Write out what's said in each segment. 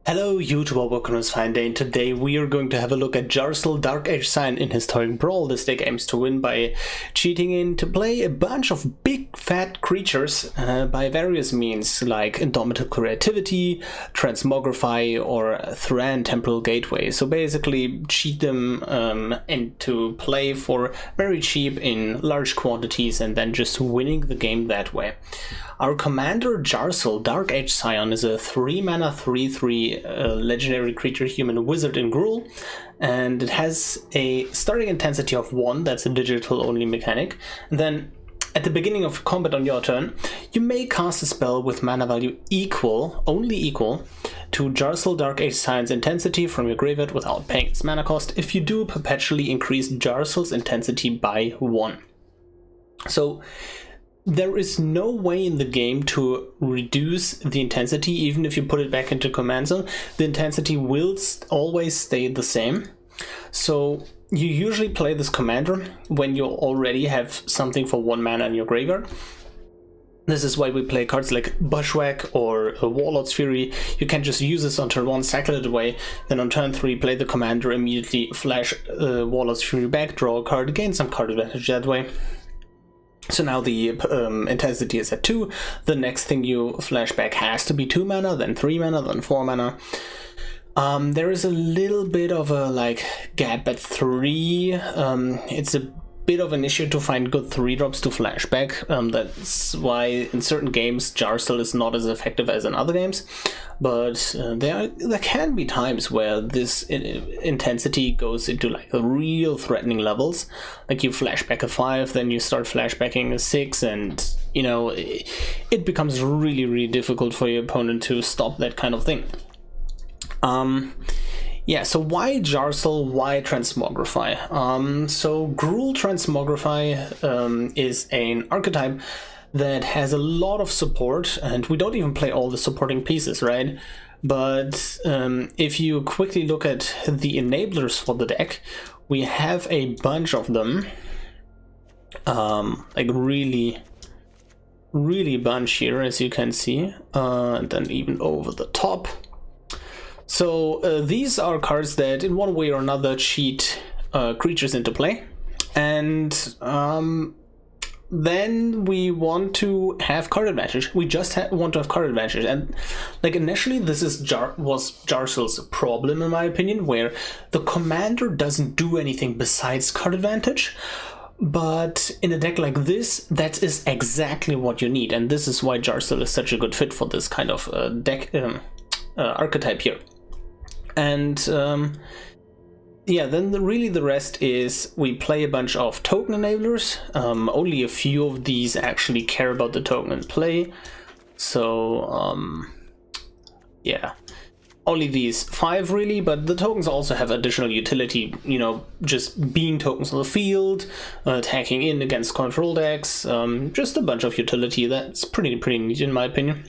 Hello YouTube, welcome to Fine Day, and today we are going to have a look at Jarsyl Dark Age Scion in Historic Brawl. This deck aims to win by cheating in to play a bunch of big fat creatures by various means like Indomitable Creativity, Transmogrify, or Thran Temporal Gateway. So basically cheat them into play for very cheap in large quantities and then just winning the game that way. Our commander Jarsyl Dark Age Scion is a 3-mana 3/3 legendary creature human wizard in Gruul, and it has a starting intensity of 1, that's a digital only mechanic. And then at the beginning of combat on your turn, you may cast a spell with mana value only equal to Jarsyl Dark Age Scion's intensity from your graveyard without paying its mana cost. If you do, perpetually increase Jarsyl's intensity by 1. So there is no way in the game to reduce the intensity. Even if you put it back into command zone, the intensity will always stay the same. So you usually play this commander when you already have something for 1 mana in your graveyard. This is why we play cards like Bushwhack or Warlord's Fury. You can just use this on turn 1, cycle it away, then on turn 3 play the commander, immediately flash Warlord's Fury back, draw a card, gain some card advantage that way. So now the intensity is at 2, the next thing you flash back has to be 2 mana, then 3 mana, then 4 mana. There is a little bit of a gap at 3. It's a bit of an issue to find good 3-drops to flash back. That's why in certain games Jarsyl is not as effective as in other games. But there can be times where this intensity goes into real threatening levels. Like you flash back a 5, then you start flashbacking a 6, and you know it becomes really difficult for your opponent to stop that kind of thing. Yeah, so why Jarsyl, why Transmogrify? So Gruul Transmogrify is an archetype that has a lot of support, and we don't even play all the supporting pieces, right? But if you quickly look at the enablers for the deck, we have a bunch of them, really bunch here, as you can see, and then even over the top. So these are cards that in one way or another cheat creatures into play, and then we want to have card advantage. We just want to have card advantage, and initially this was Jarsyl's problem in my opinion, where the commander doesn't do anything besides card advantage. But in a deck like this, that is exactly what you need, and this is why Jarsyl is such a good fit for this kind of deck archetype here. And yeah, then the rest is we play a bunch of token enablers. Only a few of these actually care about the token in play. So yeah, only these 5 really, but the tokens also have additional utility, you know, just being tokens on the field, attacking in against control decks, just a bunch of utility that's pretty neat in my opinion.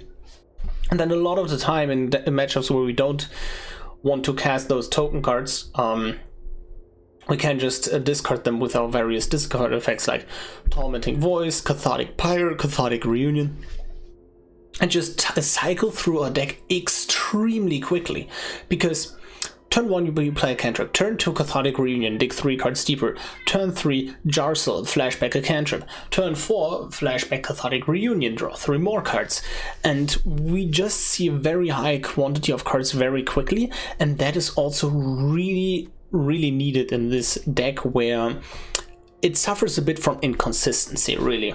And then a lot of the time in matchups where we don't want to cast those token cards, we can just discard them with our various discard effects like Tormenting Voice, Cathartic Piper, Cathartic Reunion, and just cycle through our deck extremely quickly. Because turn 1 you play a cantrip, turn 2 Cathartic Reunion, dig 3 cards deeper, turn 3 Jarsyl, flashback a cantrip, turn 4 flashback Cathartic Reunion, draw 3 more cards, and we just see a very high quantity of cards very quickly, and that is also really needed in this deck where it suffers a bit from inconsistency really.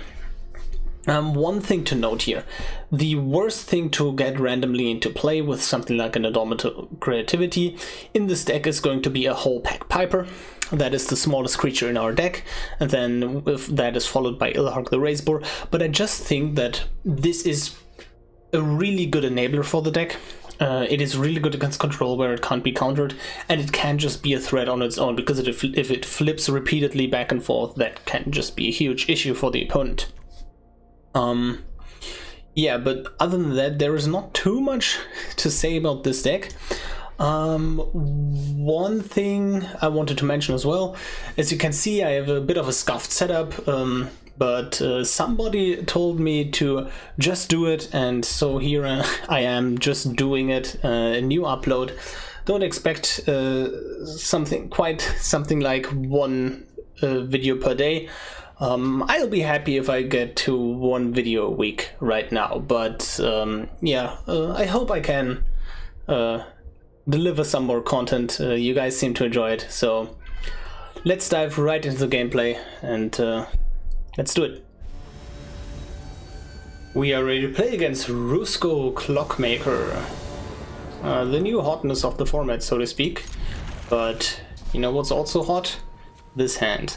One thing to note here, the worst thing to get randomly into play with something like an Indomitable Creativity in this deck is going to be a Howlpack Piper. That is the smallest creature in our deck, and then that is followed by Ilhark the Razeboar. But I just think that this is a really good enabler for the deck. It is really good against control where it can't be countered, and it can just be a threat on its own, because if it flips repeatedly back and forth, that can just be a huge issue for the opponent. Yeah, but other than that, there is not too much to say about this deck. One thing I wanted to mention as well, as you can see, I have a bit of a scuffed setup. but somebody told me to just do it, and so here I am just doing it. A new upload. Don't expect something like one video per day. I'll be happy if I get to one video a week right now, but yeah, I hope I can deliver some more content. You guys seem to enjoy it, so let's dive right into the gameplay and let's do it. We are ready to play against Rusko Clockmaker. The new hotness of the format, so to speak. But you know what's also hot? This hand.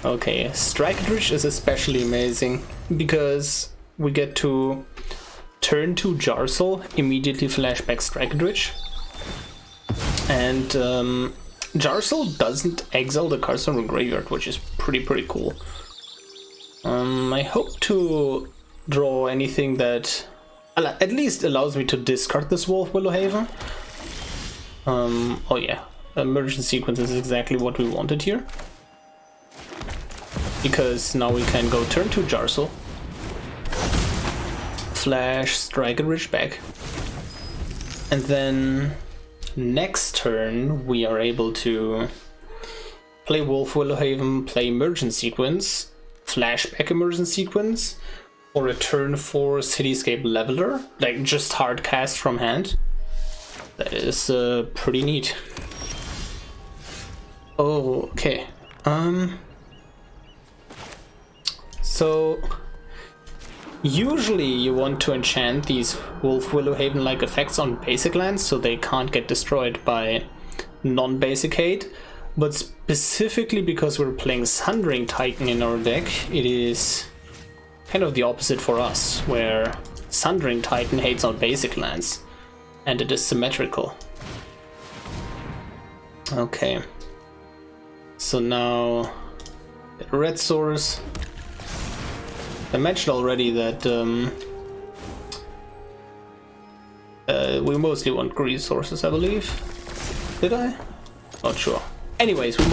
Okay, Strike-Rich is especially amazing because we get to turn to Jarsyl, immediately flashback Strike-Rich. And Jarsyl doesn't exile the cards from the graveyard, which is pretty cool. I hope to draw anything that at least allows me to discard this Wolf Willowhaven. Oh yeah, Emergent Sequence is exactly what we wanted here. Because now we can go turn to Jarsyl, flash Strike-Rich back, and then next turn we are able to play Wolf Willowhaven, play Emergent Sequence, flashback Emergent Sequence, or a turn 4 Cityscape Leveler, like just hard cast from hand. That is pretty neat. Oh, okay. So usually you want to enchant these Wolf Willowhaven like effects on basic lands so they can't get destroyed by non-basic hate, but specifically because we're playing Sundering Titan in our deck, it is kind of the opposite for us, where Sundering Titan hates on basic lands and it is symmetrical. Okay, so now red source. I mentioned already that we mostly want green sources, I believe. Did I? Not sure. Anyways, we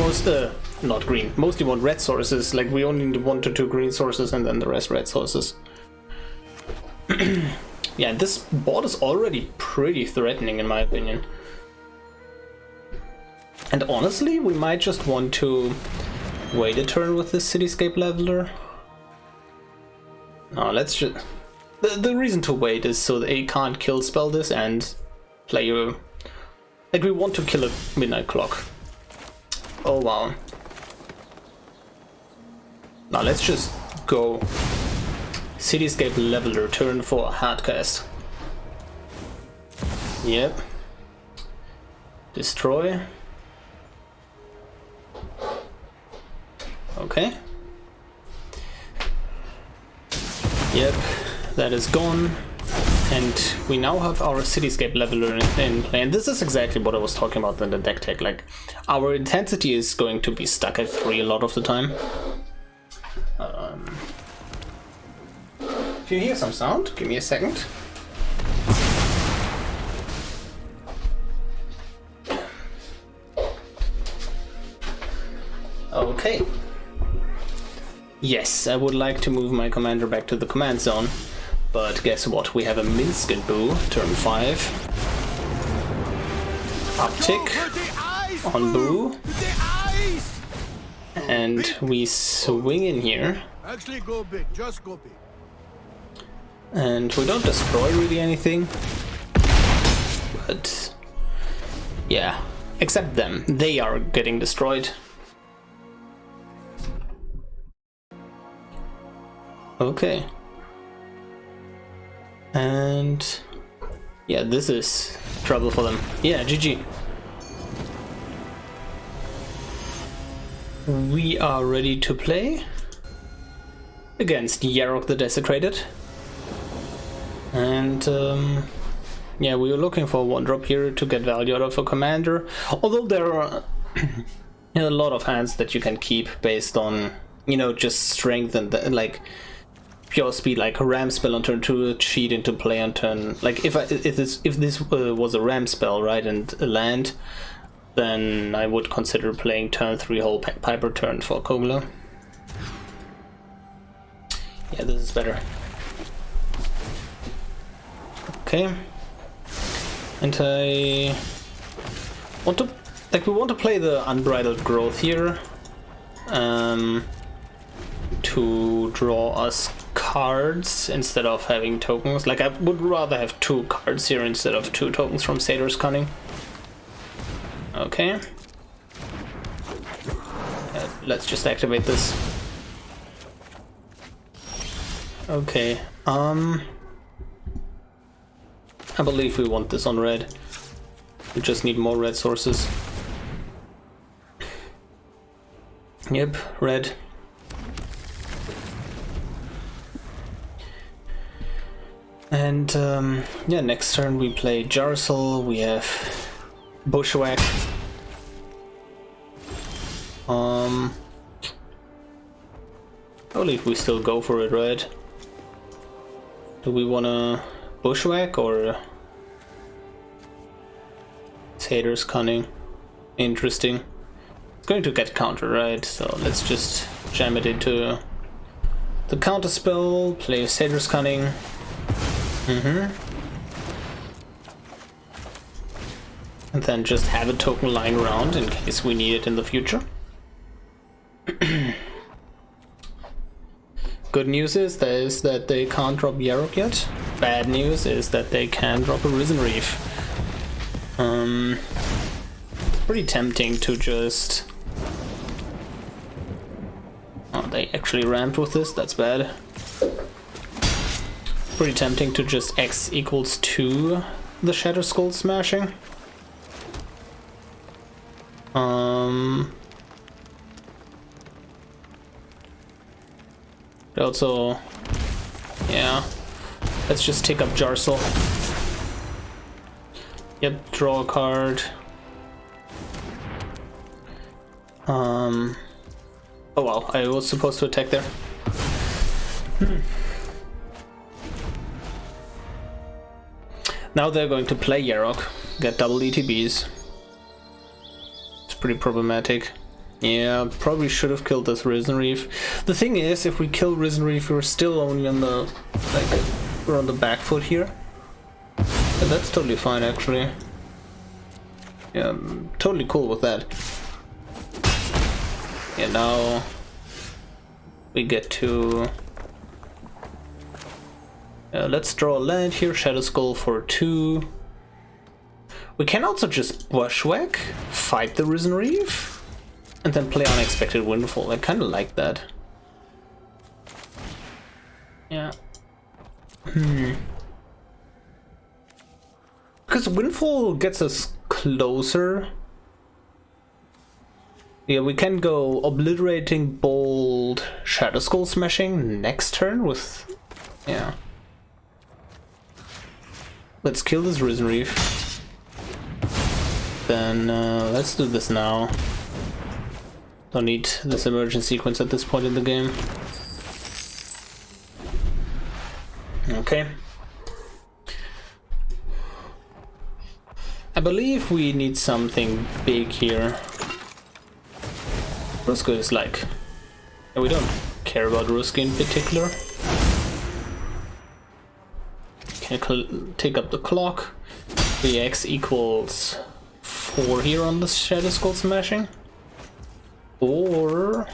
mostly want red sources. Like, we only need 1 to 2 green sources and then the rest red sources. Yeah, this board is already pretty threatening in my opinion. And honestly, we might just want to wait a turn with this Cityscape Leveler. No, let's just... The reason to wait is so they can't kill spell this and play a... Like, we want to kill a Midnight Clock. Oh wow. Now let's just go Cityscape Leveler, turn 4 Hardcast. Yep. Destroy. Okay. Yep, that is gone, and we now have our Cityscape Leveler in play, and this is exactly what I was talking about in the deck tech. Like, our intensity is going to be stuck at 3 a lot of the time. If you hear some sound, give me a second. Okay. Yes, I would like to move my commander back to the command zone, but guess what? We have a Minsk and Boo, turn 5. Uptick on Boo. And we swing in here. Actually, go big, just go big. And we don't destroy really anything. But yeah, except them. They are getting destroyed. Okay. And yeah, this is trouble for them. Yeah, GG. We are ready to play against Yarok the Desecrated. And yeah, we were looking for 1-drop here to get value out of a commander. Although there are a lot of hands that you can keep based on, you know, just strength and like pure speed, like a ram spell on turn 2, cheat into play on turn. Like if this was a ram spell, right, and a land, then I would consider playing turn 3 Howlpack Piper, turn 4 Kogla. Yeah, this is better. Okay. And I want to, like, we want to play the Unbridled Growth here. To draw us cards instead of having tokens. Like, I would rather have 2 cards here instead of 2 tokens from Satyr's Cunning. Okay. Let's just activate this. Okay. I believe we want this on red. We just need more red sources. Yep, red. And yeah, next turn we play Jarsyl, we have Bushwhack. I believe we still go for it, right? Do we wanna Bushwhack or Satyr's Cunning? Interesting. It's going to get counter, right? So let's just jam it into the counter spell, play Satyr's Cunning. And then just have a token lying around in case we need it in the future. Good news is that they can't drop Yarok yet. Bad news is that they can drop a Risen Reef. It's pretty tempting to just... Oh, they actually ramped with this, that's bad. Pretty tempting to just X equals 2 the Shadow Skull smashing. Also, yeah, let's just take up Jarsyl. Yep, draw a card. Oh wow, I was supposed to attack there. Now they're going to play Yarok, get double ETBs. It's pretty problematic. Yeah, probably should have killed this Risen Reef. The thing is, if we kill Risen Reef, we're still only on the, like, we're on the back foot here. And that's totally fine, actually. Yeah, I'm totally cool with that. Yeah, now we get to... let's draw a land here, Shadow Skull for 2. We can also just Bushwhack, fight the Risen Reef, and then play Unexpected Windfall. I kind of like that. Yeah. Because Windfall gets us closer. Yeah, we can go Obliterating Bolt, Shadow Skull Smashing next turn with... Yeah. Let's kill this Risen Reef. Then let's do this now. Don't need this emergent sequence at this point in the game. Okay. I believe we need something big here. Ruska is like... Yeah, we don't care about Ruska in particular. Can take up the clock. 3x equals 4 here on the Shadow Skull smashing. Or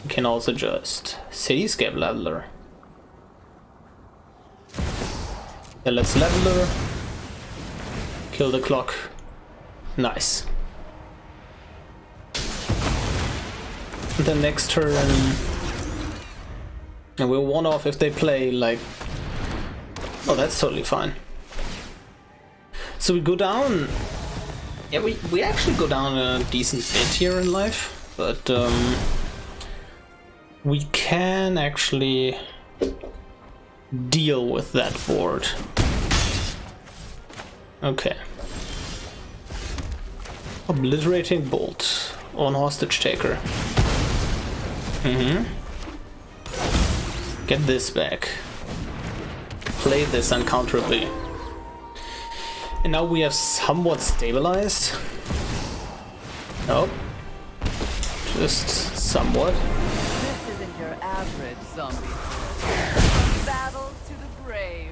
we can also just Cityscape Leveler. Yeah, let's Leveler. Kill the clock. Nice. And then next turn, and we'll one off if they play like... Oh, that's totally fine. So we go down... Yeah, we actually go down a decent bit here in life, but we can actually deal with that board. Okay. Obliterating Bolt on Hostage Taker. Get this back. Play this uncounterably. And now we have somewhat stabilized. Nope. Just somewhat. This isn't your average some before. From battle to the grave.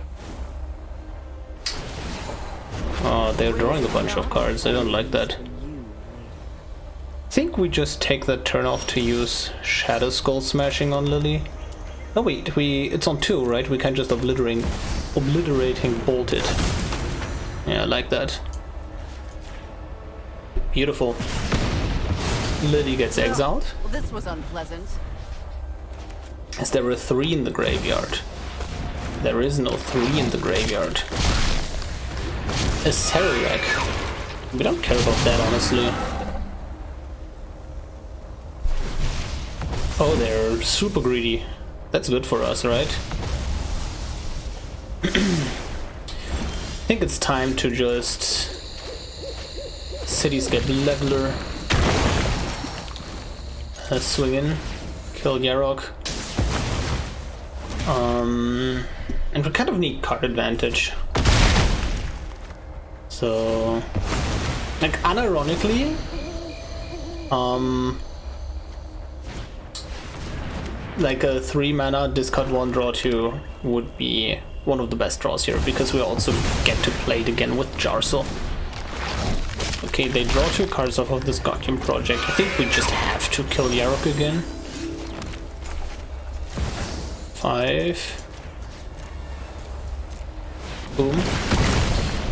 Oh, they're drawing a bunch of cards. I don't like that. I think we just take that turn off to use Shadow Skull Smashing on Lily. Oh wait, it's on 2, right? We can just obliterating bolt it. Yeah, I like that. Beautiful. Lily gets exiled. Well, this was unpleasant. Is there a 3 in the graveyard? There is no 3 in the graveyard. A Serarek. We don't care about that, honestly. Oh, they're super greedy. That's good for us, right? I think it's time to just Cityscape Leveler. Swing in, kill Yarok. And we kind of need card advantage. So, like, unironically, like a 3 mana discard 1 draw 2 would be one of the best draws here, because we also get to play it again with Jarsyl. Okay, they draw 2 cards off of this Guardian Project. I think we just have to kill Yarok again. 5. Boom.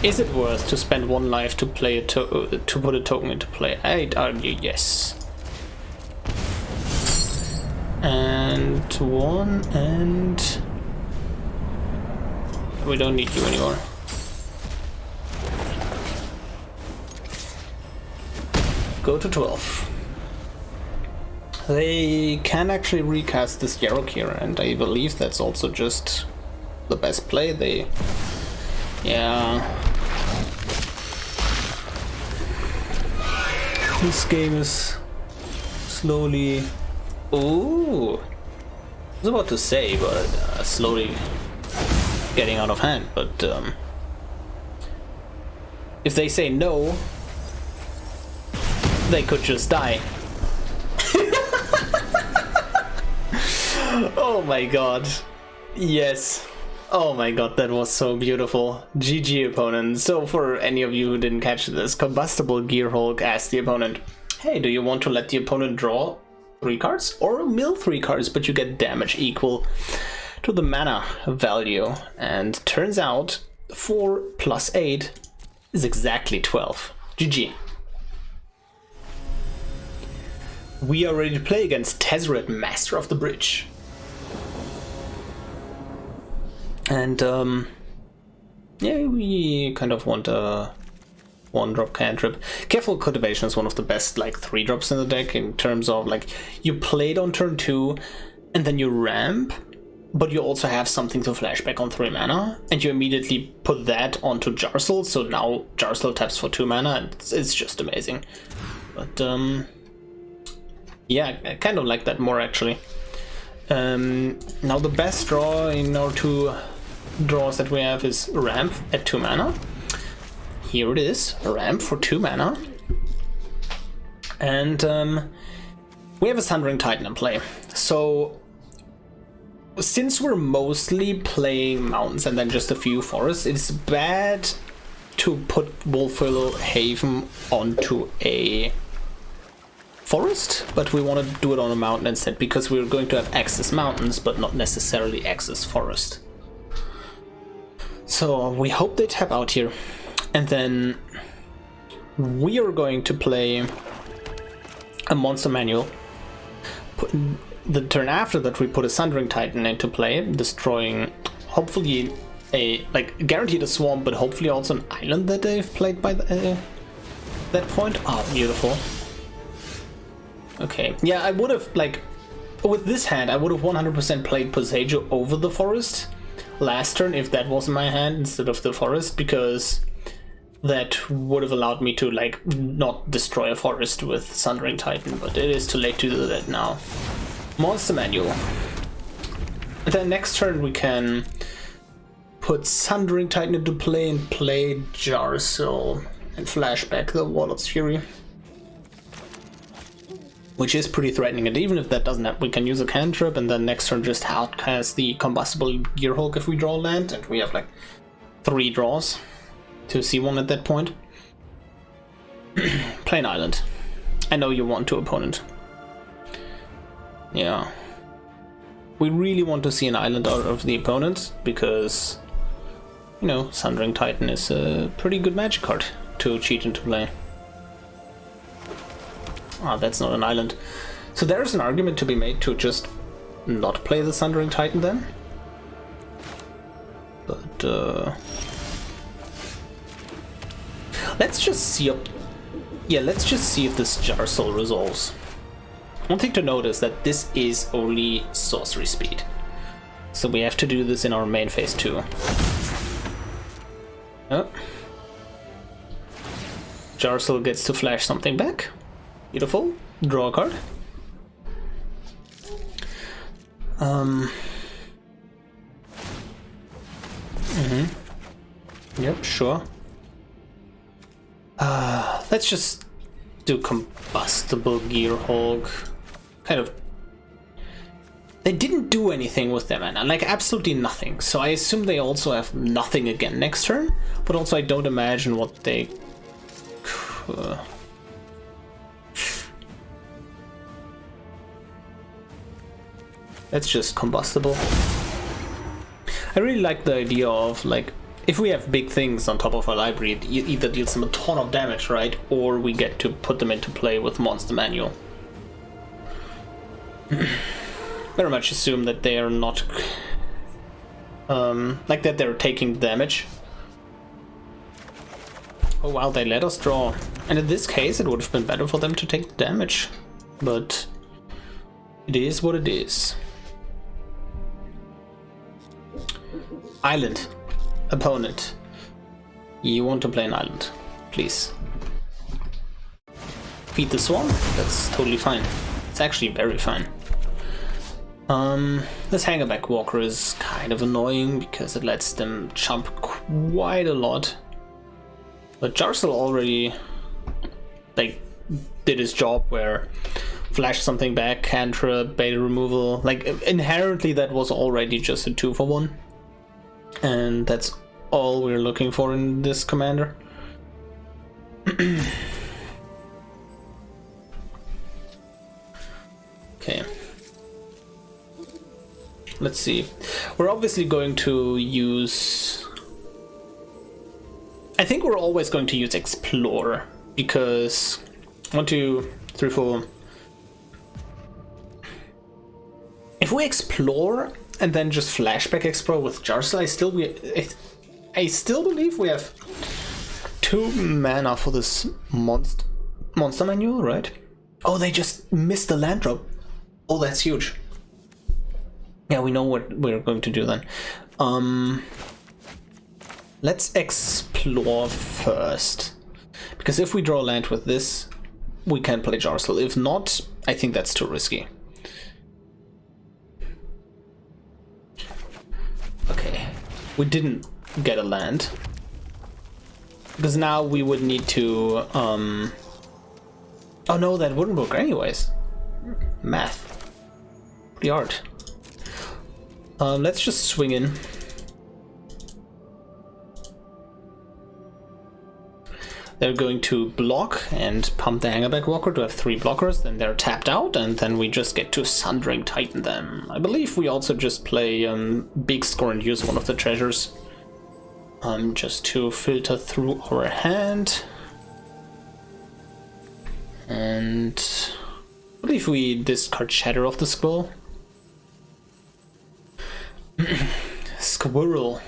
Is it worth to spend 1 life to play to put a token into play? I'd argue yes. And 1, and we don't need you anymore. Go to 12. They can actually recast this Yarok here, and I believe that's also just the best play. Yeah. This game is slowly... Ooh! I was about to say, but slowly getting out of hand, but if they say no, they could just die. Oh my god. Yes. Oh my god, that was so beautiful. GG, opponent. So for any of you who didn't catch this, Combustible Gearhulk asked the opponent, hey, do you want to let the opponent draw 3 cards or mill 3 cards, but you get damage equal to the mana value? And turns out 4 plus 8 is exactly 12. GG. We are ready to play against Tezzeret, Master of the Bridge. And yeah, we kind of want a 1-drop cantrip. Careful Cultivation is one of the best like 3-drops in the deck, in terms of like you play it on turn 2 and then you ramp, but you also have something to flashback on 3 mana, and you immediately put that onto Jarsyl, so now Jarsyl taps for 2 mana, and it's just amazing. But yeah, I kind of like that more actually. Now the best draw in our 2 draws that we have is ramp at 2 mana. Here it is, a ramp for 2 mana. And we have a Sundering Titan in play. So since we're mostly playing mountains and then just a few forests, it's bad to put Wolfwillow Haven onto a forest, but we want to do it on a mountain instead, because we're going to have access mountains but not necessarily access forest. So we hope they tap out here, and then we are going to play a monster manual. The turn after that we put a Sundering Titan into play, destroying hopefully a, like, guaranteed a swamp, but hopefully also an island that they've played by that point. Oh, beautiful. Okay, yeah, I would have, like, with this hand, I would have 100% played Poseidon over the forest last turn if that was in my hand instead of the forest, because that would have allowed me to, like, not destroy a forest with Sundering Titan, but it is too late to do that now. Monster Manual. And then next turn we can put Sundering Titan into play and play Jarsyl and flashback the Warlord's Fury. which is pretty threatening. And even if that doesn't happen, we can use a cantrip and then next turn just outcast the Combustible Gearhulk if we draw land, and we have like 3 draws to see one at that point. Play an island. I know you want to, opponent. Yeah. We really want to see an island out of the opponent because, you know, Sundering Titan is a pretty good magic card to cheat into play. Ah, that's not an island. So there's an argument to be made to just not play the Sundering Titan then. But let's just see let's just see if this Jarsyl resolves. One thing to note is that this is only sorcery speed, so we have to do this in our main phase too. Oh. Jarsyl gets to flash something back. Beautiful. Draw a card. Yep, sure. Let's just do Combustible Gearhulk. Kind of. They didn't do anything with their mana, like absolutely nothing. So I assume they also have nothing again next turn. But also I don't imagine what they. That's just combustible. I really like the idea of, like, if we have big things on top of our library, it either deals them a ton of damage, right? Or we get to put them into play with Monster Manual. Very much assume that they are not... like that they're taking damage. Oh wow, they let us draw. And in this case, it would have been better for them to take damage. But it is what it is. Island. Opponent. You want to play an island. Please. Feed the Swan? That's totally fine. It's actually very fine. This Hangerback Walker is kind of annoying because it lets them jump quite a lot. But Jarsyl already, like, did his job where flash something back, cantrip, beta removal. Like, inherently that was already just a 2-for-1. And that's all we're looking for in this commander. Okay. Let's see. We're obviously going to use... I think we're always going to use Explore, because 1, 2, 3, 4. If we Explore and then just Flashback Explore with Jarsyl, I still believe we have 2 mana for this monster manual, right? Oh, they just missed the land drop. Oh, that's huge. Yeah, we know what we're going to do then. Let's explore first. Because if we draw land with this, we can play Jarsyl. If not, I think that's too risky. Okay, we didn't get a land. Because now we would need to... Oh no, that wouldn't work anyways. Math. Pretty hard. Let's just swing in. They're going to block and pump the Hangerback Walker to have 3 blockers, then they're tapped out, and then we just get to Sundering Titan them. I believe we also just play Big Score and use one of the treasures. Just to filter through our hand. And I believe we discard Shatter of the Skull. Squirrel.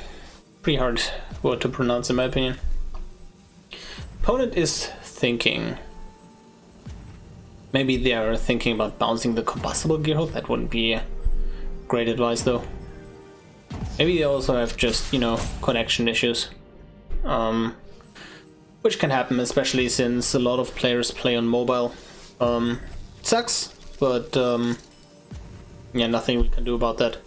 Pretty hard word to pronounce in my opinion. Opponent is thinking. Maybe they are thinking about bouncing the Combustible Gearhulk. That wouldn't be great advice though. Maybe they also have just, you know, connection issues. Which can happen, especially since a lot of players play on mobile. It sucks, but yeah, nothing we can do about that.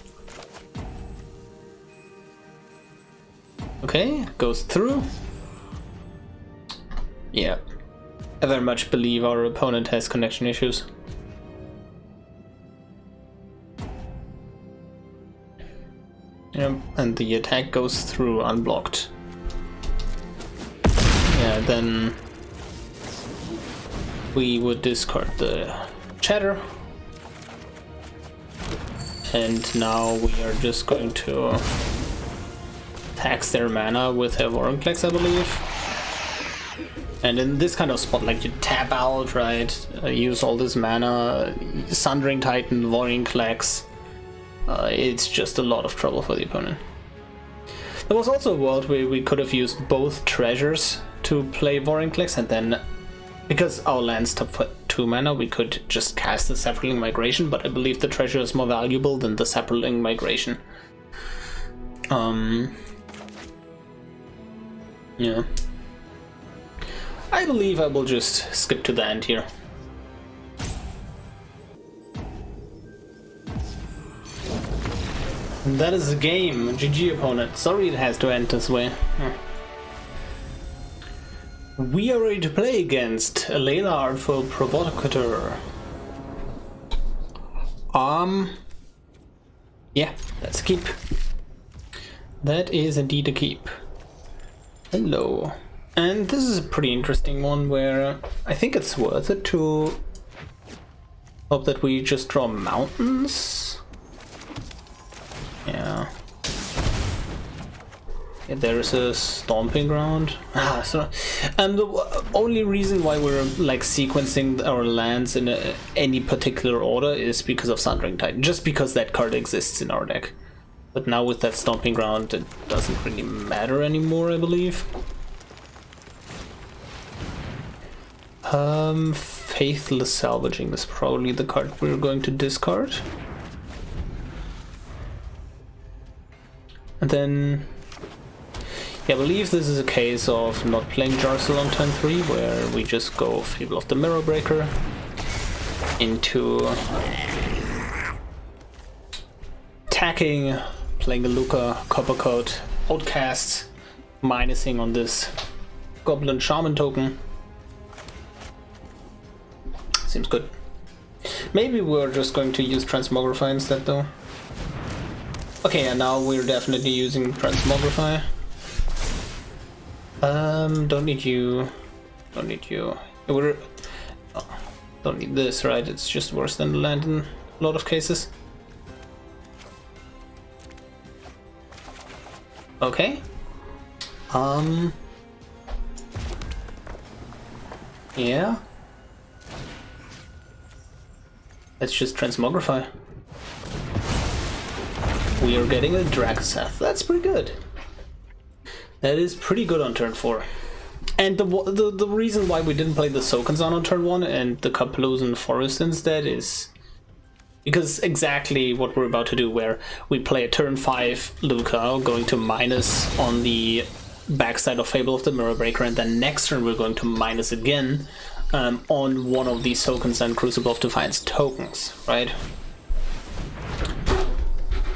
Okay, goes through. Yeah, I very much believe our opponent has connection issues. Yep, and the attack goes through unblocked. Yeah, then we would discard the chatter. And now we are just going to tax their mana with a Vorinclex, I believe. And in this kind of spot, like you tap out, right? Use all this mana, Sundering Titan, Vorinclex. It's just a lot of trouble for the opponent. There was also a world where we could have used both treasures to play Vorinclex, and then, because our lands top for 2 mana, we could just cast the Sapperling Migration, but I believe the treasure is more valuable than the Sapperling Migration. Yeah. I believe I will just skip to the end here. And that is the game. GG opponent. Sorry it has to end this way. We are ready to play against Layla Artful Provocateur. Yeah, that's a keep. That is indeed a keep. Hello. And this is a pretty interesting one where I think it's worth it to hope that we just draw mountains. Yeah. There's a stomping ground. And the only reason why we're like sequencing our lands in any particular order is because of Sundering Titan, just because that card exists in our deck. But now with that stomping ground, it doesn't really matter anymore, I believe. Faithless Salvaging is probably the card we're going to discard. And then, yeah, I believe this is a case of not playing Jarsyl on turn 3, where we just go Fable of the Mirror Breaker into attacking, playing a Lukka, Coppercoat, Outcast, minusing on this Goblin Shaman token. Seems good. Maybe we're just going to use Transmogrify instead though. Okay, and now we're definitely using Transmogrify. Don't need you. Don't need you. Don't need this, right? It's just worse than the land in a lot of cases. Okay. Yeah. Let's just Transmogrify. We are getting a Dracoseth. That's pretty good. That is pretty good on turn 4. And the reason why we didn't play the Sokenzan on turn 1 and the Kaplusan Forest instead is because exactly what we're about to do, where we play a turn 5 Lukka, going to minus on the backside of Fable of the Mirror Breaker, and then next turn we're going to minus again on one of these Sokenzan Crucible of Defiance tokens, right?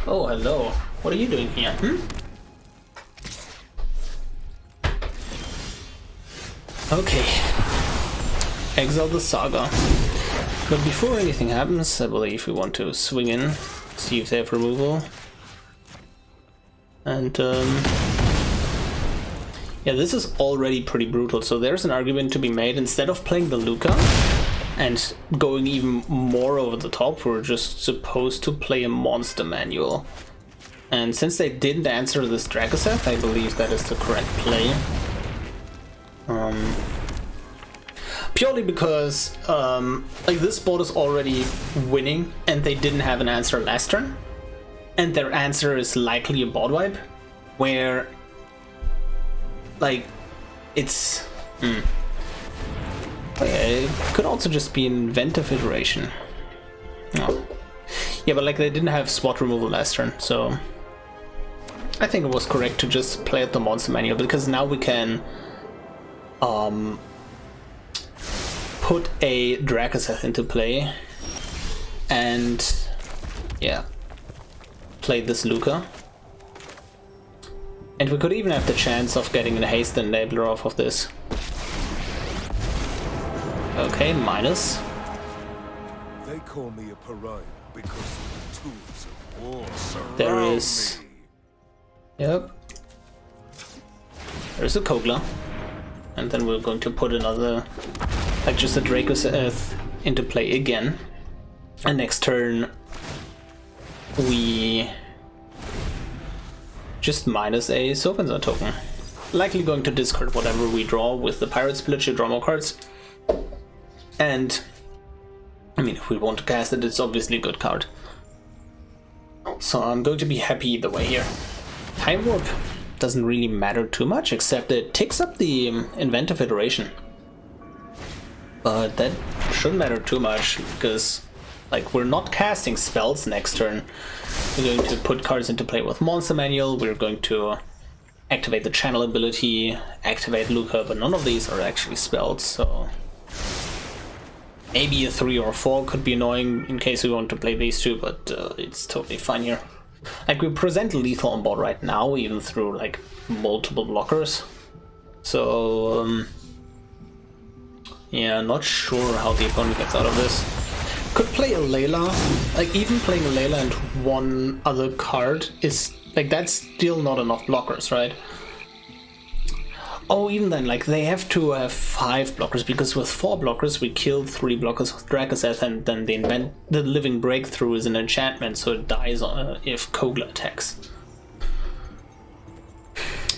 Oh, hello. What are you doing here? Okay. Exile the Saga. But before anything happens, I believe we want to swing in, see if they have removal. And, yeah, this is already pretty brutal, so there's an argument to be made. Instead of playing the Lukka and going even more over the top, we're just supposed to play a monster manual. And since they didn't answer this Dracoseth, I believe that is the correct play. Purely because like this board is already winning and they didn't have an answer last turn, and their answer is likely a board wipe, where like it's it could also just be an inventive iteration. Oh. Yeah, but like they didn't have SWAT removal last turn, so I think it was correct to just play at the monster manual, because now we can put a Dracoseth into play and yeah, play this Lukka. And we could even have the chance of getting a haste enabler off of this. Okay, minus. They call me a pariah because the tools of war surround There is me. Yep. There's a Kogla. And then we're going to put another, like just a Draco's Earth into play again. And next turn, we just minus a Sophanzar token. Likely going to discard whatever we draw with the Pirate's Pillage to draw more cards. And, I mean, if we want to cast it, it's obviously a good card. So I'm going to be happy either way here. Time Warp doesn't really matter too much, except it ticks up the inventive iteration. But that shouldn't matter too much, because like we're not casting spells next turn. We're going to put cards into play with Monster Manual, we're going to activate the channel ability, activate Lukka, but none of these are actually spells, so maybe a 3 or 4 could be annoying in case we want to play these two, but it's totally fine here. Like, we present lethal on board right now, even through like multiple blockers. So yeah, not sure how the opponent gets out of this. Could play a Layla. Like, even playing a Layla and one other card is like, that's still not enough blockers, right? Oh, even then, like, they have to have 5 blockers, because with 4 blockers we kill 3 blockers with Draco's, and then the Living Breakthrough is an enchantment, so it dies if Kogla attacks.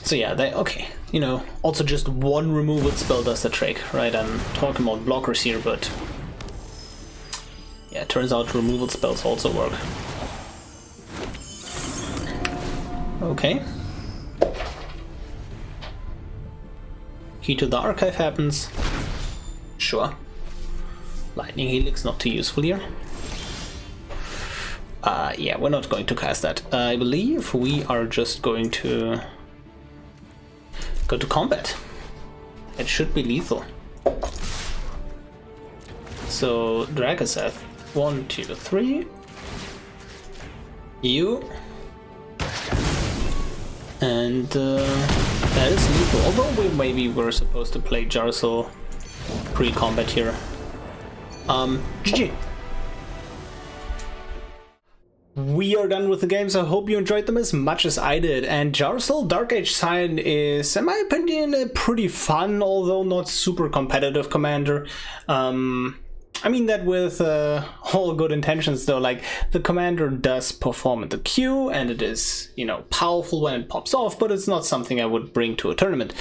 So yeah, okay, you know, also just one removal spell does the trick, right? I'm talking about blockers here, but yeah, it turns out removal spells also work. Okay. Key to the archive happens. Sure. Lightning Helix, not too useful here. Yeah, we're not going to cast that. I believe we are just going to go to combat. It should be lethal. So, Draco's, 1, 2, 3. You. And that is lethal. Although maybe we're supposed to play Jarsyl pre-combat here. GG. We are done with the games. I hope you enjoyed them as much as I did. And Jarsyl Dark Age Scion is, in my opinion, a pretty fun, although not super competitive commander. I mean that with all good intentions, though. Like, the commander does perform at the queue, and it is, you know, powerful when it pops off, but it's not something I would bring to a tournament.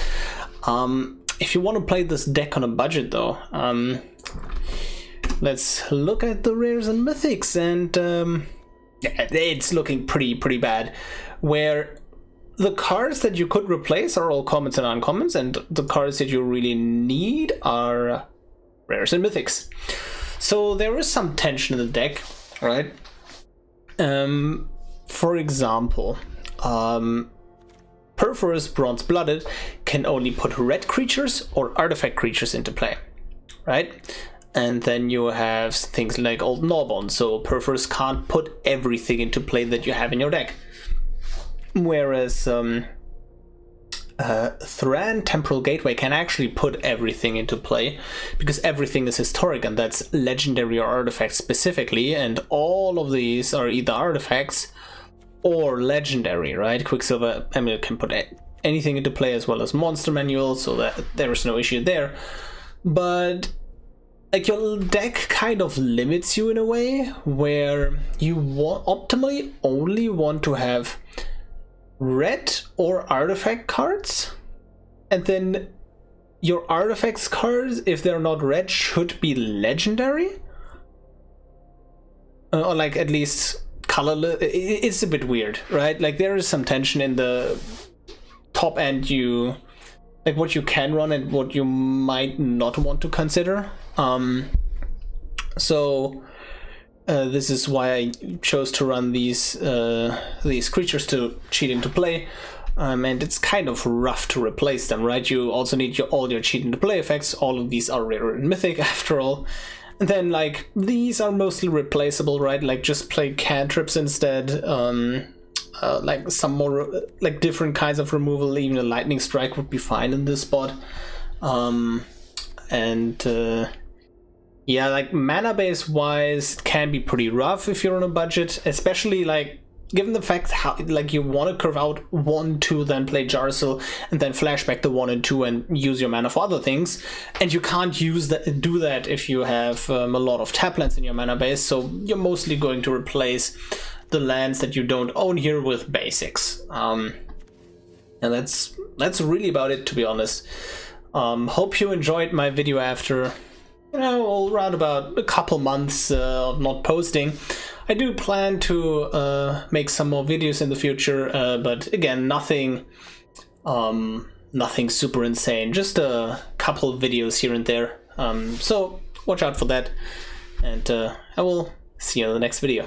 If you want to play this deck on a budget, though, let's look at the rares and mythics, and yeah, it's looking pretty bad. Where the cards that you could replace are all commons and uncommons, and the cards that you really need are rares and mythics. So there is some tension in the deck, right? For example, Purphoros Bronze Blooded can only put red creatures or artifact creatures into play, right? And then you have things like Old Gnawbone, so Purphoros can't put everything into play that you have in your deck. Whereas Thran Temporal Gateway can actually put everything into play, because everything is historic, and that's legendary or artifacts specifically, and all of these are either artifacts or legendary, right? Quicksilver Amulet can put anything into play, as well as Monster Manual, so that there is no issue there. But like, your deck kind of limits you in a way where you optimally only want to have red or artifact cards, and then your artifacts cards, if they're not red, should be legendary, or like at least colorless. It's a bit weird, right? Like, there is some tension in the top end, you like what you can run and what you might not want to consider. So this is why I chose to run these creatures to cheat into play, and it's kind of rough to replace them, right? You also need all your cheat into play effects. All of these are rare and mythic after all. And then, like, these are mostly replaceable, right? Like, just play cantrips instead. Like some more like different kinds of removal. Even a lightning strike would be fine in this spot. Yeah, like, mana base wise, it can be pretty rough if you're on a budget, especially like given the fact how like you want to curve out 1-2, then play Jarsyl, and then flashback the 1 and 2 and use your mana for other things, and you can't do that if you have a lot of tap lands in your mana base, so you're mostly going to replace the lands that you don't own here with basics. And that's really about it, to be honest. Hope you enjoyed my video after, around about a couple months of not posting. I do plan to make some more videos in the future, but again, nothing super insane, just a couple videos here and there. So watch out for that, and I will see you in the next video.